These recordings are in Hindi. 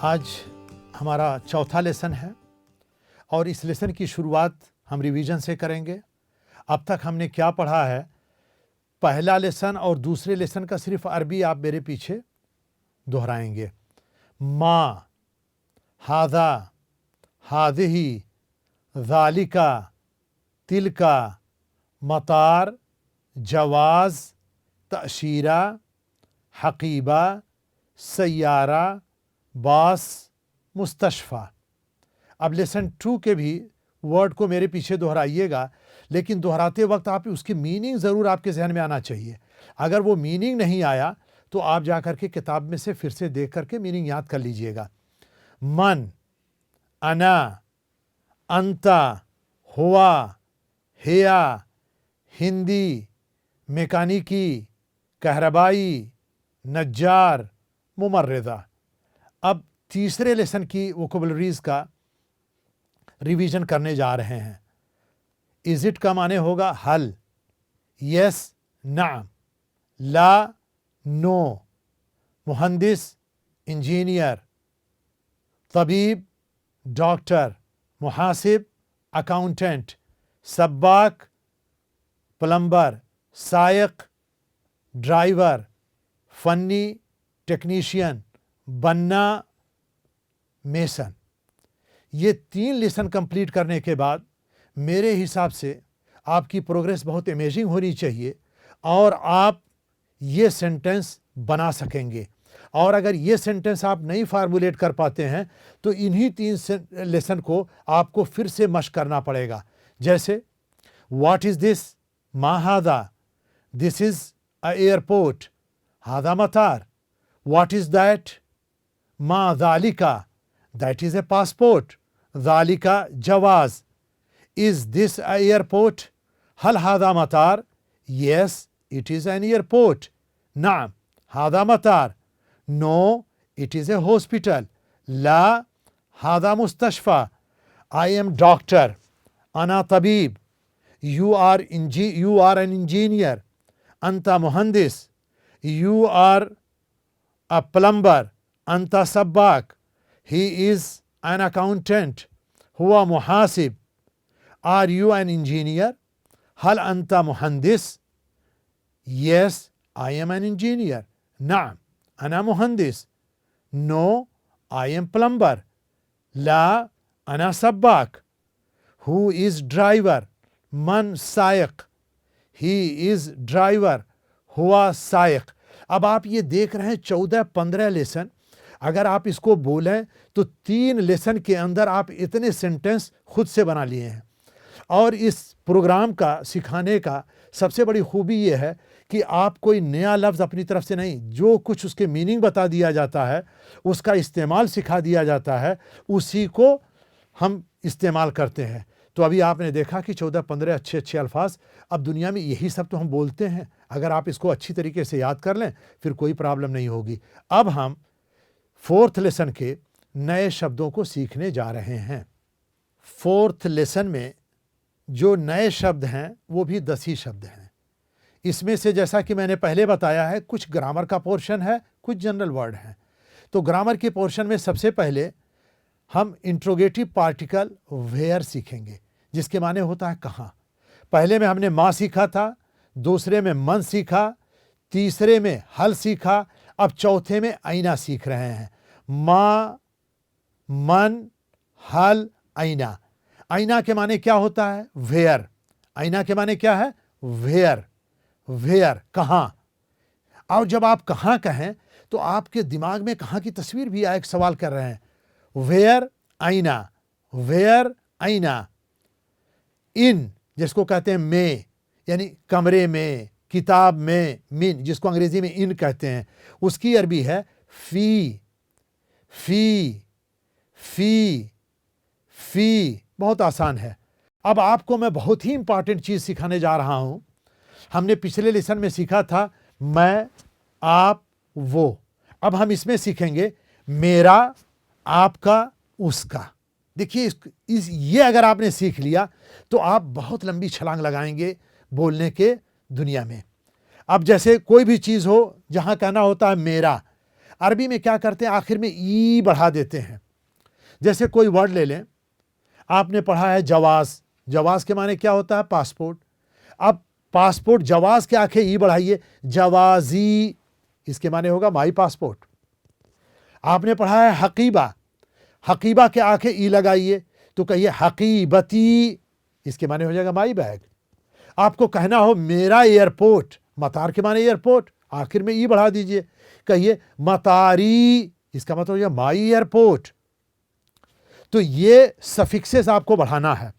आज हमारा चौथा लेसन है और इस लेसन की शुरुआत हम रिवीजन से करेंगे। अब तक हमने क्या पढ़ा है, पहला लेसन और दूसरे लेसन का सिर्फ अरबी आप मेरे पीछे दोहराएंगे। माँ, हादा, हादिही, ज़ालिका, तिलका, मतार, जवाज़, तअशीरा, हकीबा, सैयारा, बास, मुस्तशफ़ा। अब लेसन 2 के भी वर्ड को मेरे पीछे दोहराइएगा, लेकिन दोहराते वक्त आप उसकी मीनिंग ज़रूर आपके जहन में आना चाहिए। अगर वो मीनिंग नहीं आया तो आप जा कर के किताब में से फिर से देख करके मीनिंग याद कर लीजिएगा। मन, अना, अंता, हुआ, हिया, हिंदी, मैकेनिकी, कहरबाई, नज्जार, मुमर्रिदा। अब तीसरे लेसन की वोकैबुलरीज का रिवीजन करने जा रहे हैं। इज इट का माने होगा हल, यस, नाम, ला, नो, मुहंदिस, इंजीनियर, तबीब, डॉक्टर, मुहासिब, अकाउंटेंट, सब्बाक, प्लम्बर, सायक, ड्राइवर, फन्नी, टेक्नीशियन, बनना, मेसन। ये 3 लेसन कंप्लीट करने के बाद मेरे हिसाब से आपकी प्रोग्रेस बहुत अमेजिंग होनी चाहिए और आप ये सेंटेंस बना सकेंगे। और अगर ये सेंटेंस आप नहीं फार्मूलेट कर पाते हैं तो इन्हीं 3 लेसन को आपको फिर से मश्क करना पड़ेगा। जैसे व्हाट इज़ दिस, मा हादा, this is a airport, Hada मतार, what is that, मा ज़ालिका, दैट इज़ ए पासपोर्ट, ज़ालिका जवाज़, इज़ दिस अ एयरपोर्ट, हल हादा मतार, yes it is an airport, नाम हादा मतार, no it is a hospital, ला हादा मुस्तशफ़ा, आई एम डॉक्टर, अना तबीब, यू आर एन इंजीनियर, अंता मुहंदिस, you are a plumber, anta sabbak, he is an accountant, huwa muhasib, are you an engineer, hal anta muhandis, yes I am an engineer, naam ana muhandis, no I am plumber, la ana sabbak, who is driver, man sayiq, he is driver, हुआ सायक। अब आप ये देख रहे हैं 14-15 लेसन, अगर आप इसको बोलें तो 3 लेसन के अंदर आप इतने सेंटेंस खुद से बना लिए हैं। और इस प्रोग्राम का सिखाने का सबसे बड़ी खूबी ये है कि आप कोई नया लफ्ज़ अपनी तरफ से नहीं, जो कुछ उसके मीनिंग बता दिया जाता है, उसका इस्तेमाल सिखा दिया जाता है, उसी को हम इस्तेमाल करते हैं। तो अभी आपने देखा कि 14-15 अच्छे अल्फाज, अब दुनिया में यही सब तो हम बोलते हैं। अगर आप इसको अच्छी तरीके से याद कर लें फिर कोई प्रॉब्लम नहीं होगी। अब हम 4th लेसन के नए शब्दों को सीखने जा रहे हैं। 4th लेसन में जो नए शब्द हैं वो भी 10 ही शब्द हैं। इसमें से जैसा कि मैंने पहले बताया है, कुछ ग्रामर का पोर्शन है, कुछ जनरल वर्ड हैं। तो ग्रामर के पोर्शन में सबसे पहले हम इंट्रोगेटिव पार्टिकल वेयर सीखेंगे, जिसके माने होता है कहाँ। पहले में हमने माँ सीखा था, दूसरे में मन सीखा, तीसरे में हल सीखा, अब चौथे में आईना सीख रहे हैं। माँ, मन, हल, आईना। आईना के माने क्या होता है, वेयर। आईना के माने क्या है, वेयर। वेयर कहाँ। और जब आप कहाँ कहें तो आपके दिमाग में कहाँ की तस्वीर भी आए, एक सवाल कर रहे हैं। वेयर आईना, वेयर आईना। इन जिसको कहते हैं में, यानी कमरे में, किताब में, मिन जिसको अंग्रेजी में इन कहते हैं, उसकी अरबी है फी। फी, फी, फी बहुत आसान है। अब आपको मैं बहुत ही इंपॉर्टेंट चीज़ सिखाने जा रहा हूँ। हमने पिछले लेसन में सीखा था मैं, आप, वो। अब हम इसमें सीखेंगे मेरा, आपका, उसका। देखिए ये अगर आपने सीख लिया तो आप बहुत लंबी छलांग लगाएंगे बोलने के दुनिया में। अब जैसे कोई भी चीज़ हो जहाँ कहना होता है मेरा, अरबी में क्या करते हैं, आखिर में ई बढ़ा देते हैं। जैसे कोई वर्ड ले लें, आपने पढ़ा है जवाज, जवाज के माने क्या होता है, पासपोर्ट। अब पासपोर्ट जवाज के आखिर ई बढ़ाइए, जवाजी, इसके माने होगा माई पासपोर्ट। आपने पढ़ा है हकीबा, हकीबा के आखिर ई लगाइए तो कहिए हकीबती, इसके माने हो जाएगा माई बैग। आपको कहना हो मेरा एयरपोर्ट, मतार के माने एयरपोर्ट, आखिर में ई बढ़ा दीजिए, कहिए मतारी, इसका मतलब हो जाएगा माई एयरपोर्ट। तो ये सफिक्सेस आपको बढ़ाना है।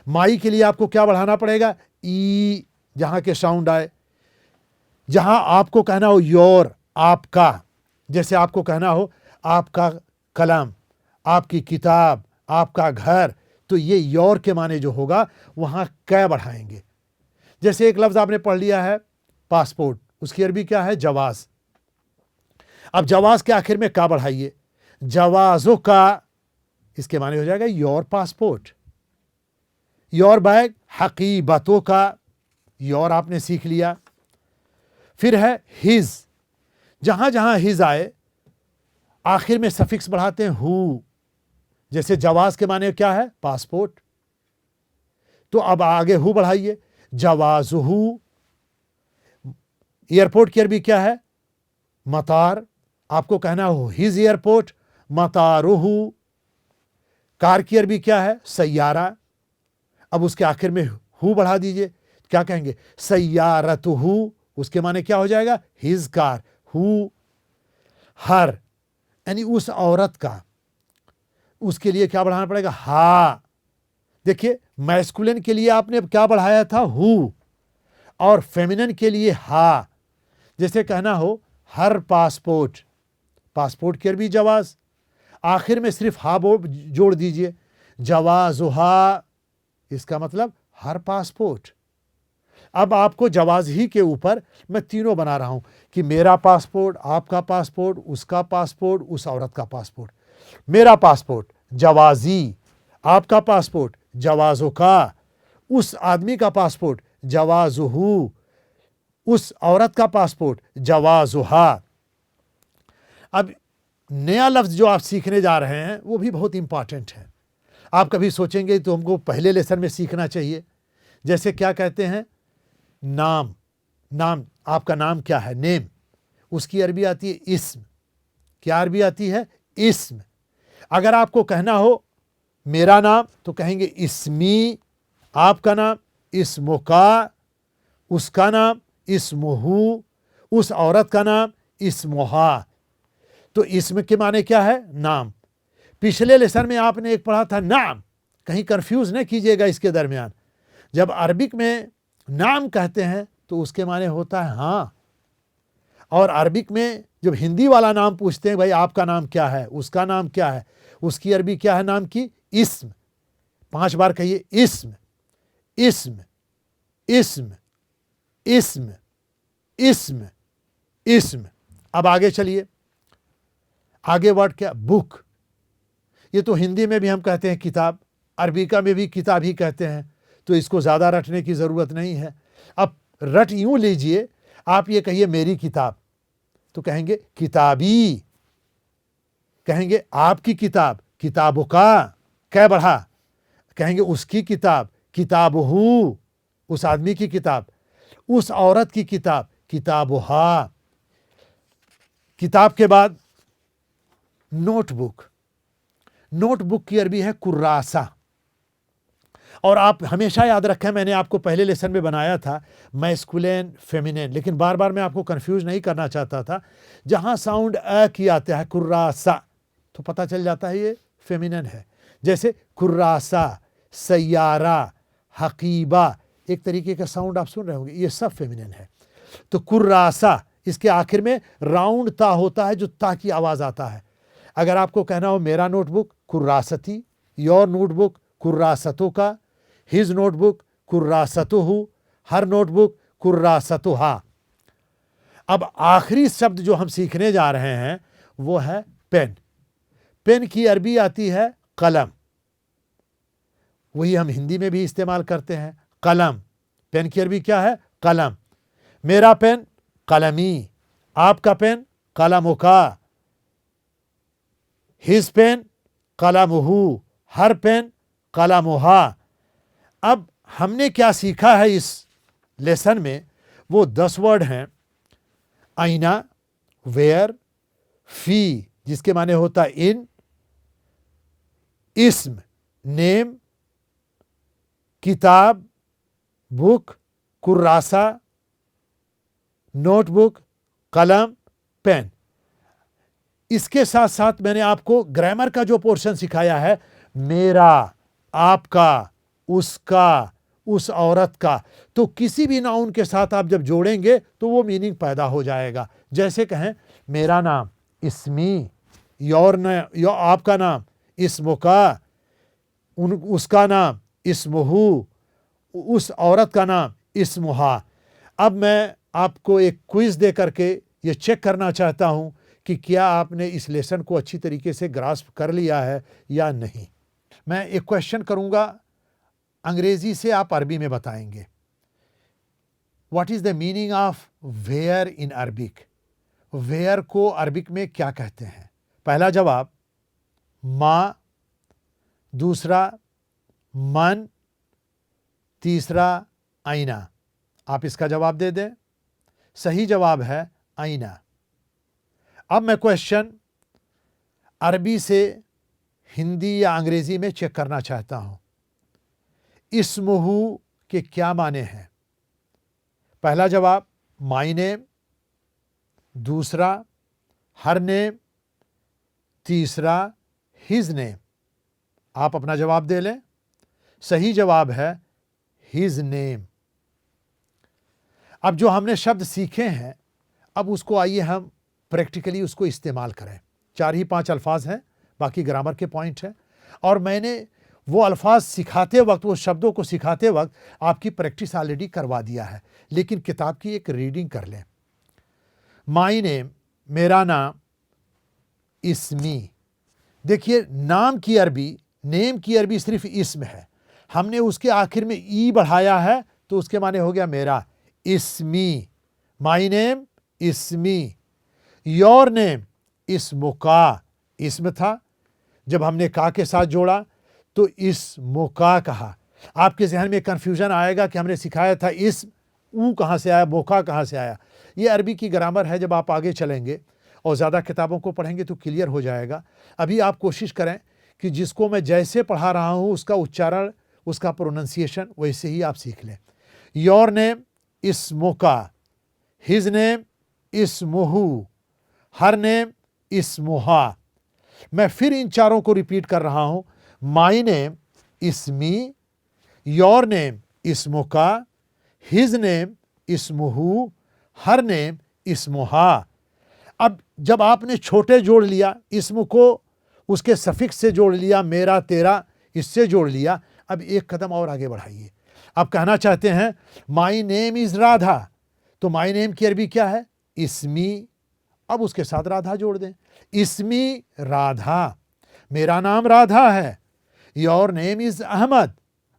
माई के लिए आपको क्या बढ़ाना पड़ेगा, ई, जहां के साउंड आए। जहां आपको कहना हो योर, आपका, जैसे आपको कहना हो आपका कलम, आपकी किताब, आपका घर, तो ये योर के माने जो होगा वहां कै बढ़ाएंगे। जैसे एक लफ्ज आपने पढ़ लिया है पासपोर्ट, उसकी अरबी क्या है, जवाज। अब जवाज के आखिर में का बढ़ाइए, जवाजो का, इसके माने हो जाएगा योर पासपोर्ट। योर बैग, हकीबतों का, योर आपने सीख लिया। फिर है हिज, जहां जहां हिज आए आखिर में सफिक्स बढ़ाते हैं हु। जैसे जवाज के माने क्या है, पासपोर्ट, तो अब आगे हु बढ़ाइए, जवाजुहु। एयरपोर्ट की अरबी क्या है, मतार, आपको कहना हो हिज एयरपोर्ट, मतारुहु। कार की अरबी क्या है, सैयारा, अब उसके आखिर में हु बढ़ा दीजिए, क्या कहेंगे, सैयारतुहु, उसके माने क्या हो जाएगा, हिज कार, हु। हर, यानी उस औरत का, उसके लिए क्या बढ़ाना पड़ेगा, हा। देखिए मैस्कुलिन के लिए आपने क्या बढ़ाया था, हु, और फेमिनिन के लिए हा। जैसे कहना हो हर पासपोर्ट, पासपोर्ट की अरबी जवाज, आखिर में सिर्फ हा जोड़ दीजिए, जवाजुहा, इसका मतलब हर पासपोर्ट। अब आपको जवाज ही के ऊपर मैं तीनों बना रहा हूं कि मेरा पासपोर्ट, आपका पासपोर्ट, उसका पासपोर्ट, उस औरत का पासपोर्ट। मेरा पासपोर्ट जवाजी, आपका पासपोर्ट जवाजो का, उस आदमी का पासपोर्ट जवाजुहू, उस औरत का पासपोर्ट जवाजुहा। अब नया लफ्ज जो आप सीखने जा रहे हैं वो भी बहुत इंपॉर्टेंट है। आप कभी सोचेंगे तो हमको पहले लेसन में सीखना चाहिए। जैसे क्या कहते हैं, नाम, नाम, आपका नाम क्या है, नेम, उसकी अरबी आती है इस्म। क्या अरबी आती है, इस्म। अगर आपको कहना हो मेरा नाम तो कहेंगे इस्मी, आपका नाम इस्मुका, उसका नाम इस्मुहु, उस औरत का नाम इस्मुहा। तो इस्म के माने क्या है, नाम। पिछले लेसन में आपने एक पढ़ा था नाम, कहीं कंफ्यूज नहीं कीजिएगा इसके दरमियान। जब अरबिक में नाम कहते हैं तो उसके माने होता है हाँ, और अरबिक में जब हिंदी वाला नाम पूछते हैं, भाई आपका नाम क्या है, उसका नाम क्या है, उसकी अरबी क्या है नाम की, इस्म। 5 बार कहिए, इस्म, इस्म, इस्म, इस्म, इस्म, इस्म। अब आगे चलिए, आगे वर्ड क्या, बुक। ये तो हिंदी में भी हम कहते हैं किताब, अरबिका में भी किताब ही कहते हैं, तो इसको ज़्यादा रटने की ज़रूरत नहीं है। अब रट यूं लीजिए, आप ये कहिए मेरी किताब तो कहेंगे किताबी, कहेंगे आपकी किताब किताबों का, कै बढ़ा, कहेंगे उसकी किताब किताबहू, उस आदमी की किताब, उस औरत की किताब किताबुहा। किताब के बाद नोटबुक, नोटबुक की अरबी है कुर्रासा। और आप हमेशा याद रखें, मैंने आपको पहले लेसन में बनाया था मैस्कुलिन फेमिनिन, लेकिन बार बार मैं आपको कंफ्यूज नहीं करना चाहता था। जहां साउंड अ की आता है कुर्रासा तो पता चल जाता है ये फेमिनिन है। जैसे कुर्रासा, सैयारा, हकीबा, एक तरीके का साउंड आप सुन रहे होंगे, ये सब फेमिनिन है। तो कुर्रासा, इसके आखिर में राउंड ता होता है, जो ता की आवाज आता है। अगर आपको कहना हो मेरा नोटबुक कुर्रासती, योर नोटबुक कुर्रासतों का, हिज नोटबुक कुर्रासतुहु, हर नोटबुक कुर्रासतुहा। अब आखिरी शब्द जो हम सीखने जा रहे हैं वो है पेन। पेन की अरबी आती है कलम, वही हम हिंदी में भी इस्तेमाल करते हैं, कलम। पेन की अरबी क्या है, कलम। मेरा पेन कलमी, आपका पेन कलमों का, हिज पेन कलमुहु, हर पेन कलमुहा। अब हमने क्या सीखा है इस लेसन में, वो 10 वर्ड हैं। आईना, वेयर, फी जिसके माने होता है इन, इस्म नेम, किताब बुक, कुर्रासा नोटबुक, कलम, पेन। इसके साथ साथ मैंने आपको ग्रामर का जो पोर्शन सिखाया है, मेरा, आपका, उसका, उस औरत का, तो किसी भी नाउन के साथ आप जब जोड़ेंगे तो वो मीनिंग पैदा हो जाएगा। जैसे कहें मेरा नाम इस्मी, आपका नाम इस्मुका, उसका नाम इस्मुहु, उस औरत का नाम इस्मुहा। अब मैं आपको एक क्विज दे करके ये चेक करना चाहता हूं कि क्या आपने इस लेसन को अच्छी तरीके से ग्रास्प कर लिया है या नहीं। मैं एक क्वेश्चन करूंगा, अंग्रेजी से आप अरबी में बताएंगे। What is the meaning of where in Arabic? Where को अरबिक में क्या कहते हैं? पहला जवाब माँ, दूसरा मन, तीसरा आईना। आप इसका जवाब दे दें। सही जवाब है आईना। अब मैं क्वेश्चन अरबी से हिंदी या अंग्रेजी में चेक करना चाहता हूं। इस्मुहु के क्या माने हैं? पहला जवाब माई नेम, दूसरा हर नेम, तीसरा हिज नेम। आप अपना जवाब दे लें। सही जवाब है हिज नेम। अब जो हमने शब्द सीखे हैं, अब उसको आइए हम प्रैक्टिकली उसको इस्तेमाल करें। 4 ही 5 अल्फाज हैं, बाकी ग्रामर के पॉइंट हैं, और मैंने वो अल्फाज सिखाते वक्त, वो शब्दों को सिखाते वक्त आपकी प्रैक्टिस ऑलरेडी करवा दिया है, लेकिन किताब की एक रीडिंग कर लें। माई नेम, मेरा नाम, इस्मी। देखिए नाम की अरबी, नेम की अरबी सिर्फ इस्म है, हमने उसके आखिर में ई बढ़ाया है तो उसके माने हो गया मेरा, इस्मी। माई नेम इस्मी। योर नेम इस्मुका, इस्म था, जब हमने का के साथ जोड़ा तो इस्मुका कहा। आपके जहन में कंफ्यूजन आएगा कि हमने सिखाया था इस्म, ऊ कहाँ से आया, मोका कहाँ से आया। ये अरबी की ग्रामर है, जब आप आगे चलेंगे और ज़्यादा किताबों को पढ़ेंगे तो क्लियर हो जाएगा। अभी आप कोशिश करें कि जिसको मैं जैसे पढ़ा रहा हूँ उसका उच्चारण, उसका प्रोनाउंसिएशन वैसे ही आप सीख लें। योर नेम इस्मुका, हिज नेम इस्मुहु, हर नेम इस्मुहा। मैं फिर इन चारों को रिपीट कर रहा हूं। माई नेम इस्मी, योर नेम इस्मुका, हिज नेम इस्मुहु, हर नेम इस्मुहा। अब जब आपने छोटे जोड़ लिया, इस्म को उसके सफिक्स से जोड़ लिया, मेरा तेरा इससे जोड़ लिया, अब एक कदम और आगे बढ़ाइए। आप कहना चाहते हैं माई नेम इज राधा, तो माई नेम की अरबी क्या है? इस्मी। अब उसके साथ राधा जोड़ दें, इस्मी राधा, मेरा नाम राधा है। योर नेम इज अहमद,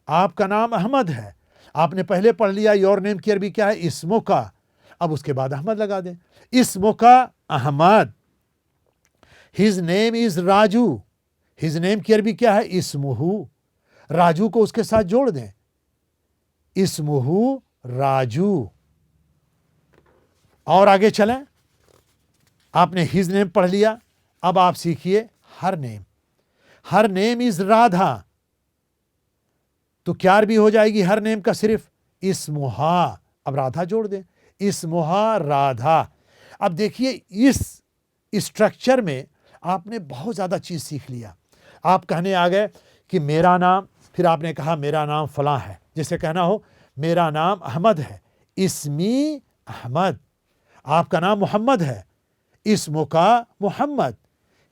आपका नाम अहमद है। आपने पहले पढ़ लिया योर नेम की अरबी क्या है? इस्मुका। अब उसके बाद अहमद लगा दें, इस्मुका Ahmad. His name is Raju, his name की अरबी क्या है? इस्मुहु। राजू को उसके साथ जोड़ दें, इस्मुहु राजू। और आगे चलें, आपने हिज नेम पढ़ लिया, अब आप सीखिए her name. Her name is Radha, तो क्या अरबी हो जाएगी हर नेम का? सिर्फ इस्मुहा। अब राधा जोड़ दें, इस्मुहा राधा। अब देखिए इस स्ट्रक्चर में आपने बहुत ज़्यादा चीज़ सीख लिया। आप कहने आ गए कि मेरा नाम, फिर आपने कहा मेरा नाम फलां है। जैसे कहना हो मेरा नाम अहमद है, इस्मी अहमद। आपका नाम मोहम्मद है, इस्मुका मोहम्मद।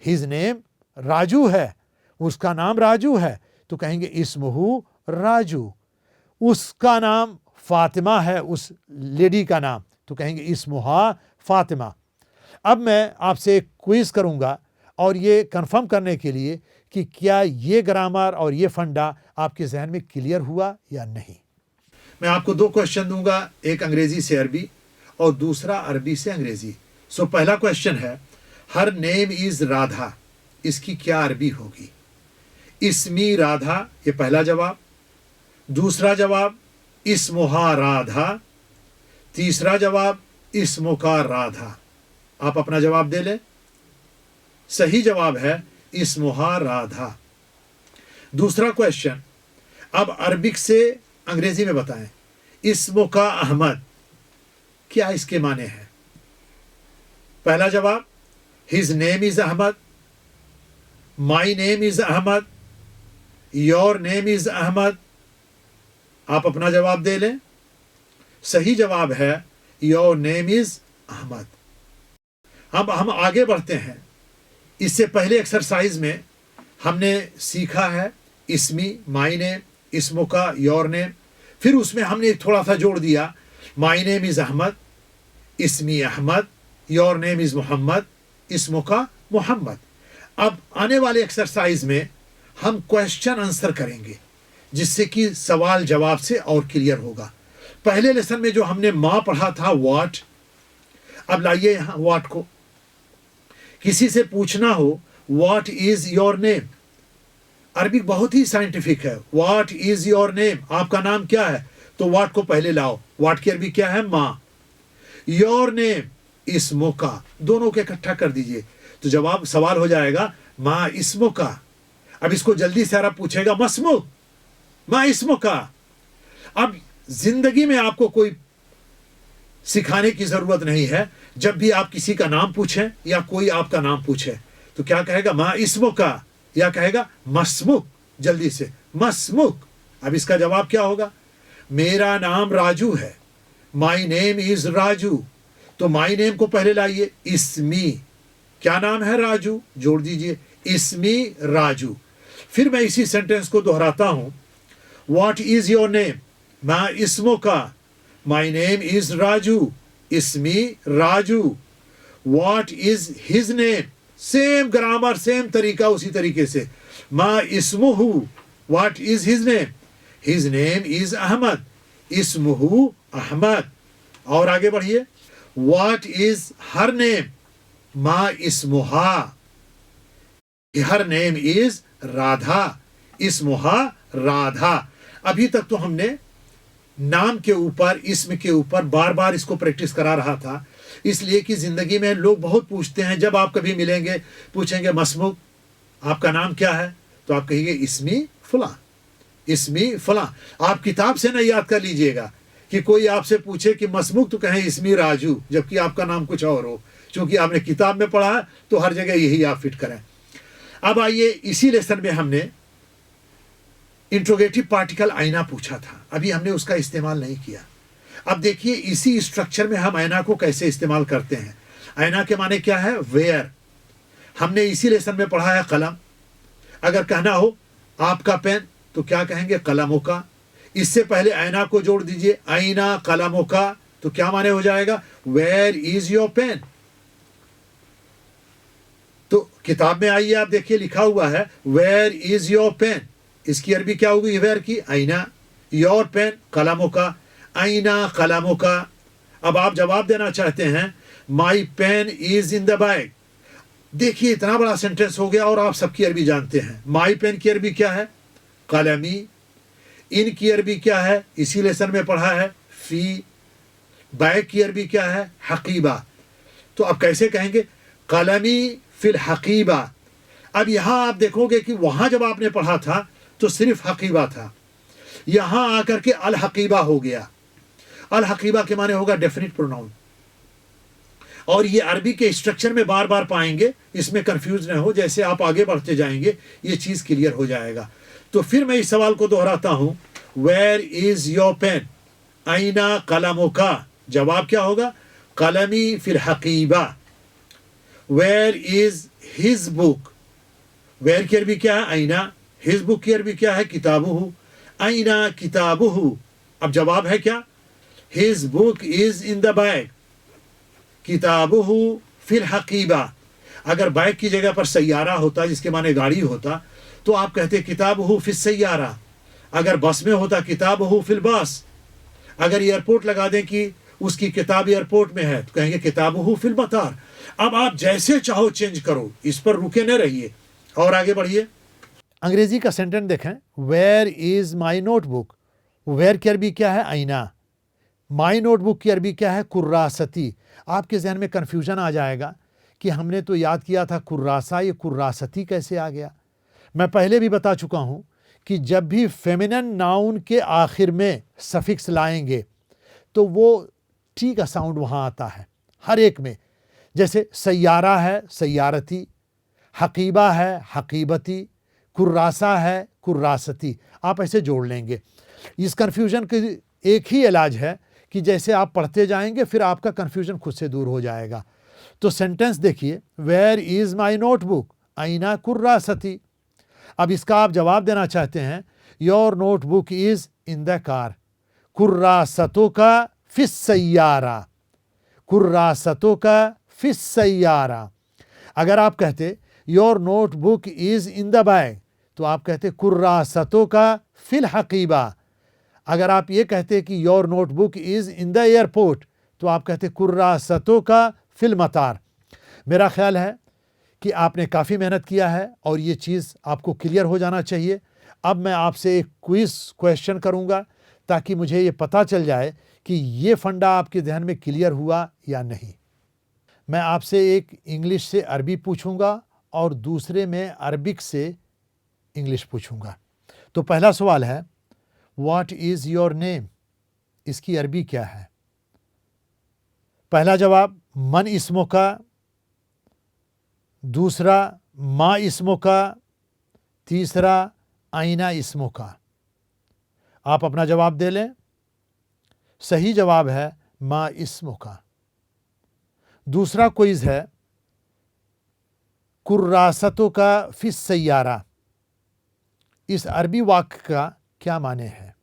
हिज नेम राजू है, उसका नाम राजू है, तो कहेंगे इस्मुहु राजू। उसका नाम फातिमा है, उस लेडी का नाम, तो कहेंगे इस्मुहा फातिमा। अब मैं आपसे एक क्विज करूंगा, और ये कंफर्म करने के लिए कि क्या ये ग्रामर और ये फंडा आपके जहन में क्लियर हुआ या नहीं। मैं आपको 2 क्वेश्चन दूंगा, एक अंग्रेजी से अरबी और दूसरा अरबी से अंग्रेजी। सो पहला क्वेश्चन है, हर नेम इज राधा, इसकी क्या अरबी होगी? इस्मी राधा, ये पहला जवाब। दूसरा जवाब इस्मुहा राधा। तीसरा जवाब इस्मुका राधा। आप अपना जवाब दे लें। सही जवाब है इस्मुहा राधा। दूसरा क्वेश्चन, अब अरबिक से अंग्रेजी में बताएं। इस्मुका अहमद, क्या इसके माने हैं? पहला जवाब his name is Ahmad, my name is Ahmad, your name is Ahmad. आप अपना जवाब दे लें। सही जवाब है योर नेम इज अहमद। अब हम आगे बढ़ते हैं। इससे पहले एक्सरसाइज में हमने सीखा है इस्मी, माई नेम, इस्मुका, योर नेम। फिर उसमें हमने थोड़ा सा जोड़ दिया, माई नेम इज अहमद, इस्मी Ahmad, your name is Mohammad, इस्मुका मोहम्मद। अब आने वाले एक्सरसाइज में हम क्वेश्चन आंसर करेंगे, जिससे कि सवाल जवाब से और क्लियर होगा। पहले लेसन में जो हमने माँ पढ़ा था व्हाट, अब लाइए यहां व्हाट को। किसी से पूछना हो what is your name, Arabic बहुत ही साइंटिफिक है। व्हाट इज योर नेम, आपका नाम क्या है? तो व्हाट को पहले लाओ। व्हाट की अरबी क्या है? माँ। योर नेम इस्मुका, दोनों को इकट्ठा कर दीजिए तो जवाब सवाल हो जाएगा माँ इस्मुका। अब इसको जल्दी से अरब पूछेगा मस्मुक, माँ इस्मुका। अब जिंदगी में आपको कोई सिखाने की जरूरत नहीं है। जब भी आप किसी का नाम पूछें या कोई आपका नाम पूछे तो क्या कहेगा? माँ इस्मुका, या कहेगा मस्मुक। जल्दी से मस्मुक। अब इसका जवाब क्या होगा? मेरा नाम राजू है, माई नेम इज राजू। तो माई नेम को पहले लाइए। इस्मी, क्या नाम है? राजू, जोड़ दीजिए इस्मी राजू। फिर मैं इसी सेंटेंस को दोहराता हूं। व्हाट इज योर नेम, माँ इस्मुका, माई नेम इज राजू, इस्मी Raju. What is his name, same grammar, same तरीका, उसी तरीके से। माँ इस्मुहु, what is his name, his name is Ahmad, इस्मुहु अहमद। और आगे बढ़िए। व्हाट इज हर नेम, माँ इस्मुहा, हर नेम इज राधा, इस्मुहा राधा। अभी तक तो हमने नाम के ऊपर, इस्म के ऊपर बार बार इसको प्रैक्टिस करा रहा था, इसलिए कि जिंदगी में लोग बहुत पूछते हैं। जब आप कभी मिलेंगे पूछेंगे मस्मुक, आपका नाम क्या है? तो आप कहिए इस्मी फला, इस्मी फला। आप किताब से ना याद कर लीजिएगा कि कोई आपसे पूछे कि मस्मुक तो कहें इस्मी राजू, जबकि आपका नाम कुछ और हो। क्योंकि आपने किताब में पढ़ा है तो हर जगह यही आप फिट करें। अब आइए, इसी लेसन में हमने इंट्रोगेटिव पार्टिकल आईना पूछा था, अभी हमने उसका इस्तेमाल नहीं किया। अब देखिए इसी स्ट्रक्चर में हम आईना को कैसे इस्तेमाल करते हैं। आईना के माने क्या है? वेयर। हमने इसी लेसन में पढ़ा है कलम। अगर कहना हो आपका पेन तो क्या कहेंगे? कलमों का। इससे पहले आईना को जोड़ दीजिए, आईना कलमों का, तो क्या माने हो जाएगा? Where is your pen. तो किताब में आइए, आप देखिए लिखा हुआ है वेयर इज योर पेन। इसकी अरबी क्या होगी? वेयर की आईना, योर पेन कलमों का, आईना कलमों का। अब आप जवाब देना चाहते हैं my pen is in the bag. देखिए इतना बड़ा सेंटेंस हो गया और आप सबकी अरबी जानते हैं। माई पेन की अरबी क्या है? कलमी। इन की अरबी क्या है? इसी लेसन में पढ़ा है फी। बैग की अरबी क्या है? हकीबा। तो अब कैसे कहेंगे? कलमी फिल हकीबा। अब यहां आप देखोगे कि वहां जब आपने पढ़ा था तो सिर्फ हकीबा था, यहां आकर के अल हकीबा हो गया। अल हकीबा के माने होगा डेफिनिट प्रोनाउन। और ये अरबी के स्ट्रक्चर में बार बार पाएंगे, इसमें कंफ्यूज न हो। जैसे आप आगे बढ़ते जाएंगे ये चीज क्लियर हो जाएगा। तो फिर मैं इस सवाल को दोहराता हूं, वेयर इज योर पेन, आईना कलमों का। जवाब क्या होगा? कलमी फिल हकीबा। Where is his book. Where की अरबी क्या है? आईना। हिज बुक की अरबी क्या है? किताबुहु। आईना किताबुहु। अब जवाब है क्या? His book is in the bag, किताबुहु फिल हकीबा। अगर बैग की जगह पर सैयारा होता, जिसके माने गाड़ी होता, तो आप कहते किताबुहु फिल सैयारा। अगर बस में होता किताबुहु फिल बस। अगर एयरपोर्ट लगा दें कि उसकी किताब एयरपोर्ट में है तो कहेंगे किताबुहु फिल मतार। अब आप जैसे चाहो चेंज करो, इस पर रुके न रहिए। और आगे बढ़िए। अंग्रेजी का सेंटेंस देखें, where is my notebook. Where की अरबी क्या है? आईना। माई नोटबुक की अरबी क्या है? कुर्रासती। आपके जहन में कन्फ्यूजन आ जाएगा कि हमने तो याद किया था कुर्रासा, ये कुर्रासती कैसे आ गया। मैं पहले भी बता चुका हूं कि जब भी फेमिनिन नाउन के आखिर में सफिक्स लाएंगे तो वो टी का साउंड वहां आता है हर एक में। जैसे सैयारा है सैयारती, हकीबा है हकीबती, कुर्रासा है कुर्रासती, आप ऐसे जोड़ लेंगे। इस कन्फ्यूजन के एक ही इलाज है कि जैसे आप पढ़ते जाएंगे फिर आपका कन्फ्यूजन खुद से दूर हो जाएगा। तो सेंटेंस देखिए, वेयर इज माई नोटबुक आईना कुर्रासती। अब इसका आप जवाब देना चाहते हैं, your notebook is in the car, कुर्रासतों का फिस सैयारा, कुर्रासतों का फिस सैयारा। अगर आप कहते your notebook is in the bag तो आप कहते कुर्रासतों का फिल हकीबा। अगर आप ये कहते कि your notebook is in the airport तो आप कहते कुर्रासतों का फिल मतार। मेरा ख्याल है कि आपने काफ़ी मेहनत किया है और ये चीज़ आपको क्लियर हो जाना चाहिए। अब मैं आपसे एक क्विज क्वेश्चन करूंगा ताकि मुझे ये पता चल जाए कि ये फंडा आपके ध्यान में क्लियर हुआ या नहीं। मैं आपसे एक इंग्लिश से अरबी पूछूंगा और दूसरे में अरबिक से इंग्लिश पूछूंगा। तो पहला सवाल है, व्हाट इज़ योर नेम, इसकी अरबी क्या है? पहला जवाब मन इस्मों का, दूसरा माँ इस्मों का, तीसरा आईना इस्मों का। आप अपना जवाब दे लें। सही जवाब है माँ इस्मों का। दूसरा क्विज है, कुर्रासतों का फिस सैयारा, इस अरबी वाक्य का क्या माने है?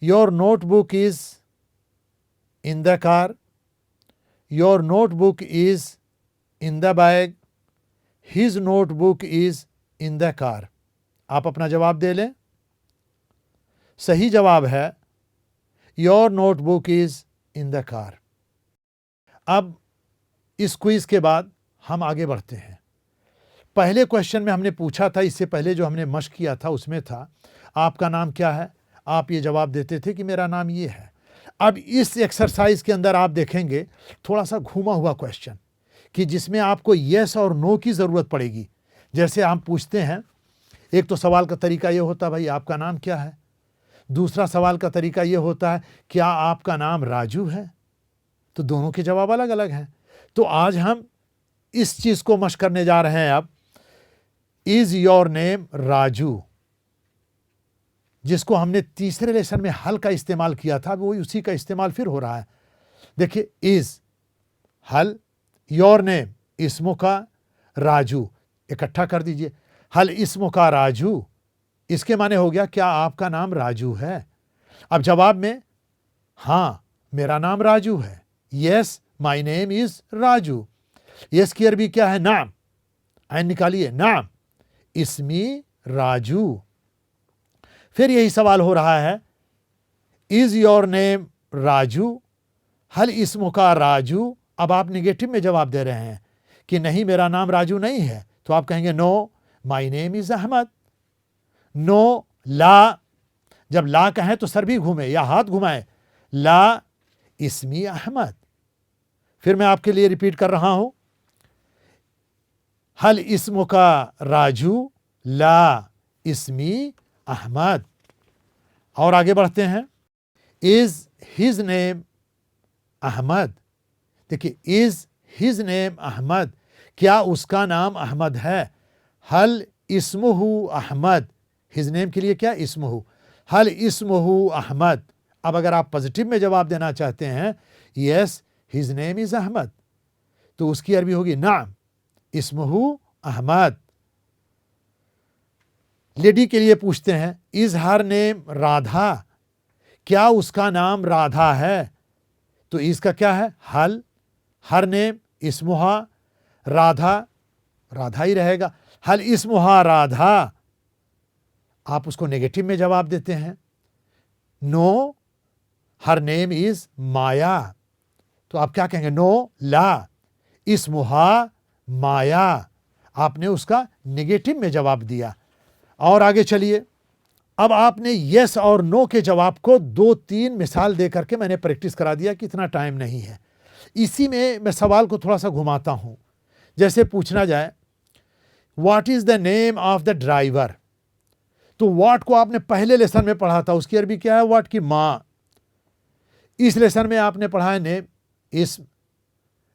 Your notebook is in the car, your notebook is in the bag, his notebook is in the car. आप अपना जवाब दे लें। सही जवाब है your notebook is in the car. अब इस क्विज के बाद हम आगे बढ़ते हैं। पहले क्वेश्चन में हमने पूछा था, इससे पहले जो हमने मश्क किया था उसमें था आपका नाम क्या है, आप ये जवाब देते थे कि मेरा नाम ये है। अब इस एक्सरसाइज के अंदर आप देखेंगे थोड़ा सा घूमा हुआ क्वेश्चन कि जिसमें आपको येस और नो की ज़रूरत पड़ेगी। जैसे हम पूछते हैं, एक तो सवाल का तरीका ये होता है भाई आपका नाम क्या है, दूसरा सवाल का तरीका ये होता है क्या आपका नाम राजू है। तो दोनों के जवाब अलग अलग हैं। तो आज हम इस चीज़ को मश्क करने जा रहे हैं। अब इज़ योर नेम राजू, जिसको हमने तीसरे लेसन में हल का इस्तेमाल किया था, वो उसी का इस्तेमाल फिर हो रहा है। देखिए, इज़ हल, योर नेम इस्मों का, राजू इकट्ठा कर दीजिए। हल इस्मों का राजू, इसके माने हो गया क्या आपका नाम राजू है। अब जवाब में हाँ मेरा नाम राजू है, yes my name is Raju. Yes की अरबी क्या है? नाम। ऐन निकालिए, नाम इस्मी राजू। फिर यही सवाल हो रहा है, इज योर नेम राजू, हल इस्मों का राजू। अब आप निगेटिव में जवाब दे रहे हैं कि नहीं मेरा नाम राजू नहीं है, तो आप कहेंगे no my name is Ahmad. No ला, जब ला कहें तो सर भी घूमे या हाथ घुमाए, ला इस्मी अहमद। फिर मैं आपके लिए रिपीट कर रहा हूं, हल इस्मों का राजू, ला इस्मी अहमद। और आगे बढ़ते हैं, इज हिज नेम अहमद। देखिए, इज हिज नेम अहमद, क्या उसका नाम अहमद है। हल इस्मुहु अहमद, हिज नेम के लिए क्या? इस्मुहु। हल इस्मुहु अहमद। अब अगर आप पॉजिटिव में जवाब देना चाहते हैं, yes his name is Ahmad, तो उसकी अरबी होगी नाम इस्मुहु अहमद। लेडी के लिए पूछते हैं, इज हर नेम राधा, क्या उसका नाम राधा है। तो इसका क्या है? हल, हर नेम इस्मुहा, राधा राधा ही रहेगा। हल इस्मुहा राधा, आप उसको नेगेटिव में जवाब देते हैं, नो हर नेम इज माया। तो आप क्या कहेंगे? नो ला इस्मुहा माया। आपने उसका नेगेटिव में जवाब दिया। और आगे चलिए, अब आपने यस और नो के जवाब को 2-3 मिसाल दे करके मैंने प्रैक्टिस करा दिया कि इतना टाइम नहीं है। इसी में मैं सवाल को थोड़ा सा घुमाता हूँ। जैसे पूछना जाए what is the name of the driver, तो व्हाट को आपने पहले लेसन में पढ़ा था, उसकी अरबी क्या है? व्हाट की माँ। इस लेसन में आपने पढ़ा है नेम, इस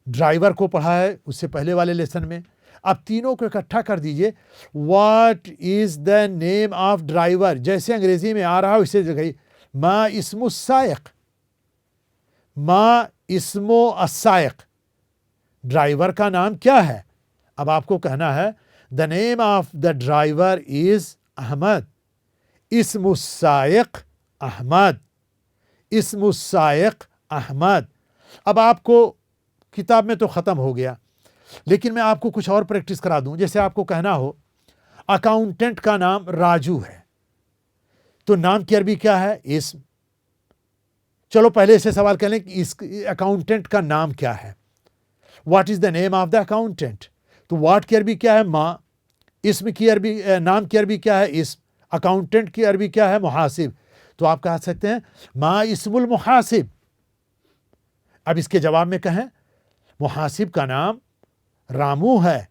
ड्राइवर को पढ़ा है उससे पहले वाले लेसन में। अब तीनों को इकट्ठा कर दीजिए, what is the name of driver, जैसे अंग्रेजी में आ रहा है वैसे जगह मा इस्मु साइक, मा इस्मो अस्साइक, ड्राइवर का नाम क्या है? अब आपको कहना है the name of the driver is Ahmad, इस्मु साइक अहमद, इस्मु साइक अहमद। अब आपको किताब में तो ख़त्म हो गया, लेकिन मैं आपको कुछ और प्रैक्टिस करा दूं। जैसे आपको कहना हो अकाउंटेंट का नाम राजू है, तो नाम की अरबी क्या है? इस्म। चलो पहले इसे सवाल करें कि इस अकाउंटेंट का नाम क्या है? What is the name of the accountant, तो व्हाट की अरबी क्या है? माँ। इस्म की अरबी, नाम की अरबी क्या है? इस्म। अकाउंटेंट की अरबी क्या है? मुहासिब। तो आप कह सकते हैं माँ इस्मुल मुहासिब। अब इसके जवाब में कहें मुहासिब का नाम रामू है,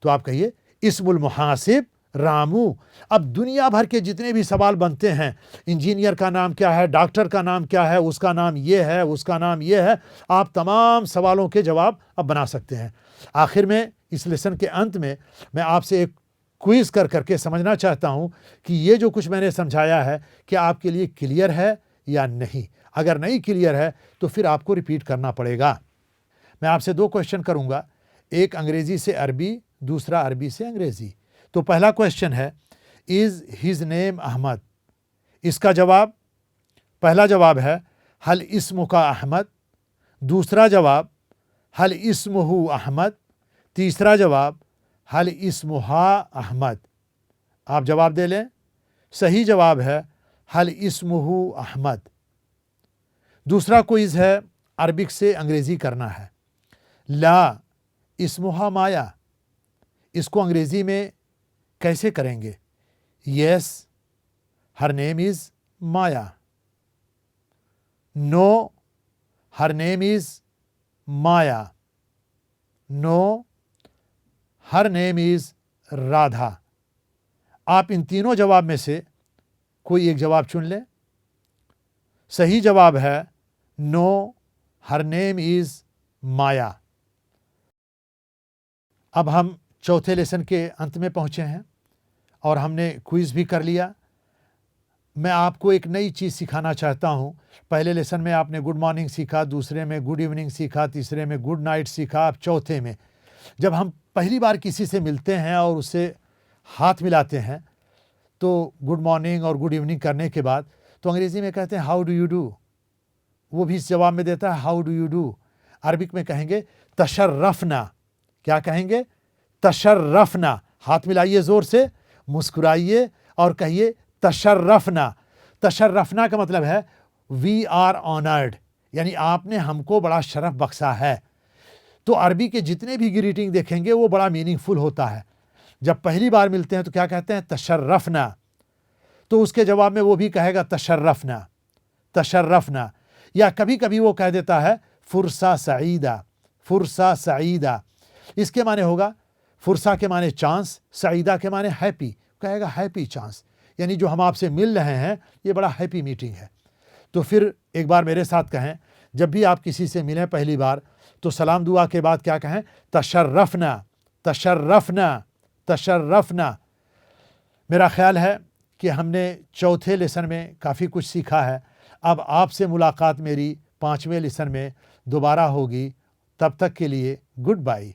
तो आप कहिए इस्मुल मुहासिब रामू। अब दुनिया भर के जितने भी सवाल बनते हैं, इंजीनियर का नाम क्या है, डॉक्टर का नाम क्या है, उसका नाम ये है, उसका नाम ये है, आप तमाम सवालों के जवाब अब बना सकते हैं। आखिर में इस लेसन के अंत में मैं आपसे एक क्विज कर करके समझना चाहता हूं कि ये जो कुछ मैंने समझाया है क्या आपके लिए क्लियर है या नहीं। अगर नहीं क्लियर है तो फिर आपको रिपीट करना पड़ेगा। मैं आपसे 2 क्वेश्चन करूंगा, एक अंग्रेजी से अरबी, दूसरा अरबी से अंग्रेजी। तो पहला क्वेश्चन है इज हिज नेम अहमद, इसका जवाब, पहला जवाब है हल इस्मु का अहमद, दूसरा जवाब हल इस्मुहु अहमद, तीसरा जवाब हल इस्मुहा अहमद। आप जवाब दे लें। सही जवाब है हल इस्मुहु अहमद। दूसरा क्विज है, अरबिक से अंग्रेजी करना है। ला इस्मुहा माया, इसको अंग्रेजी में कैसे करेंगे? Yes her name is Maya, no her name is Maya, no her name is Radha. आप इन तीनों जवाब में से कोई एक जवाब चुन लें। सही जवाब है नो हर नेम इज माया। अब हम चौथे लेसन के अंत में पहुंचे हैं और हमने क्विज भी कर लिया। मैं आपको एक नई चीज़ सिखाना चाहता हूं। पहले लेसन में आपने गुड मॉर्निंग सीखा, दूसरे में गुड इवनिंग सीखा, तीसरे में गुड नाइट सीखा। अब चौथे में जब हम पहली बार किसी से मिलते हैं और उससे हाथ मिलाते हैं तो गुड मॉर्निंग और गुड इवनिंग करने के बाद तो अंग्रेज़ी में कहते हैं हाउ डू यू डू, वो भी इस जवाब में देता है how do you do. Arabic में कहेंगे तशर्रफना। क्या कहेंगे? तशर्रफना। हाथ मिलाइए ज़ोर से, मुस्कुराइए और कहिए तशर्रफना। तशर्रफना का मतलब है वी आर ऑनर्ड, यानी आपने हमको बड़ा शरफ बख्शा है। तो अरबी के जितने भी ग्रीटिंग देखेंगे वो बड़ा मीनिंगफुल होता है। जब पहली बार मिलते हैं तो क्या कहते हैं? तशर्रफना। तो उसके जवाब में वो भी कहेगा तशर्रफना, तशर्रफना। या कभी कभी वो कह देता है फुरसा सईदा, फुरसा सईदा। इसके माने होगा, फुरसा के माने चांस, सईदा के माने हैप्पी, कहेगा हैप्पी चांस, यानी जो हम आपसे मिल रहे हैं ये बड़ा हैप्पी मीटिंग है। तो फिर एक बार मेरे साथ कहें, जब भी आप किसी से मिलें पहली बार तो सलाम दुआ के बाद क्या कहें? तशर्रफना, तशर्रफना, तशर्रफना। मेरा ख्याल है कि हमने चौथे लेसन में काफ़ी कुछ सीखा है। अब आपसे मुलाकात मेरी 5वें लेसन में दोबारा होगी। तब तक के लिए गुड बाय।